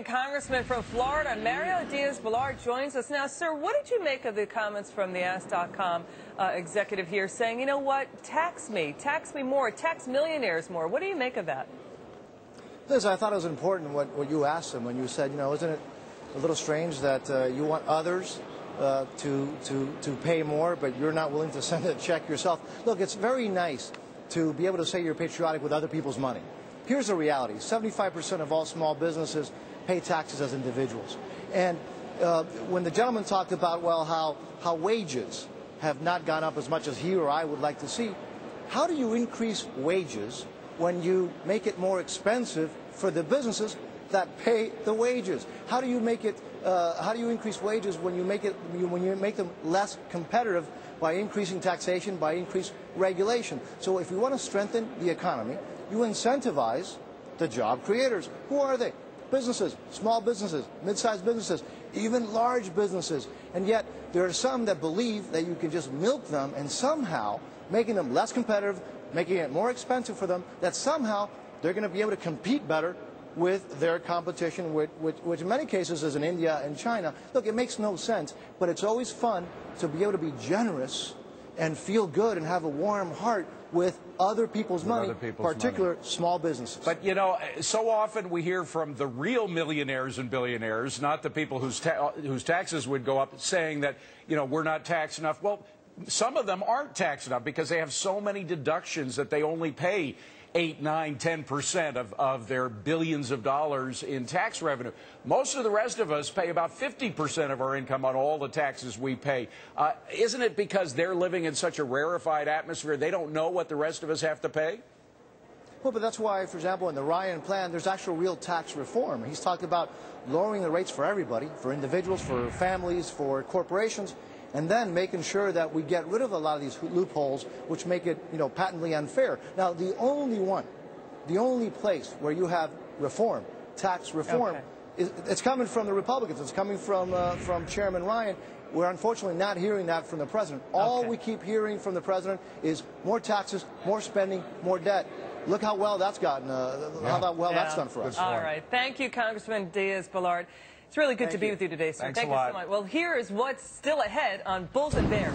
Congressman from Florida, Mario Diaz-Balart joins us now. Sir, what did you make of the comments from the Ask.com executive here saying, you know what, tax me more, tax millionaires more? What do you make of that? Liz, I thought it was important what you asked him when you said, you know, isn't it a little strange that you want others to pay more, but you're not willing to send a check yourself? Look, it's very nice to be able to say you're patriotic with other people's money. Here's the reality. 75% of all small businesses pay taxes as individuals. And when the gentleman talked about, well, how wages have not gone up as much as he or I would like to see, how do you increase wages when you make it more expensive for the businesses that pay the wages? How do you make it? How do you increase wages when you make them less competitive by increasing taxation, by increased regulation? So if we want to strengthen the economy, you incentivize the job creators. Who are they? Businesses, small businesses, mid-sized businesses, even large businesses. And yet there are some that believe that you can just milk them and somehow making them less competitive, making it more expensive for them, that somehow they're going to be able to compete better with their competition, which in many cases is in India and China. Look, it makes no sense, but it's always fun to be able to be generous and feel good and have a warm heart with other people's money, particularly small businesses. But, you know, so often we hear from the real millionaires and billionaires, not the people whose taxes would go up, saying that, you know, we're not taxed enough. Well, some of them aren't taxed enough because they have so many deductions that they only pay 8, 9, 10% of their billions of dollars in tax revenue. Most of the rest of us pay about 50% of our income on all the taxes we pay. Isn't it because they're living in such a rarefied atmosphere they don't know what the rest of us have to pay? Well, but that's why, for example, in the Ryan plan, there's actual real tax reform. He's talked about lowering the rates for everybody, for individuals, for families, for corporations, and then making sure that we get rid of a lot of these loopholes which make it, you know, patently unfair. Now, the only place where you have reform, tax reform, it's coming from the Republicans. It's coming from Chairman Ryan. We're unfortunately not hearing that from the president. All we keep hearing from the president is more taxes, more spending, more debt. Look how well that's gotten, how well that's done for us. All right. Thank you, Congressman Diaz-Balart. It's really good to be with you today, sir. Thanks a lot. So much. Well, here is what's still ahead on Bulls and Bears.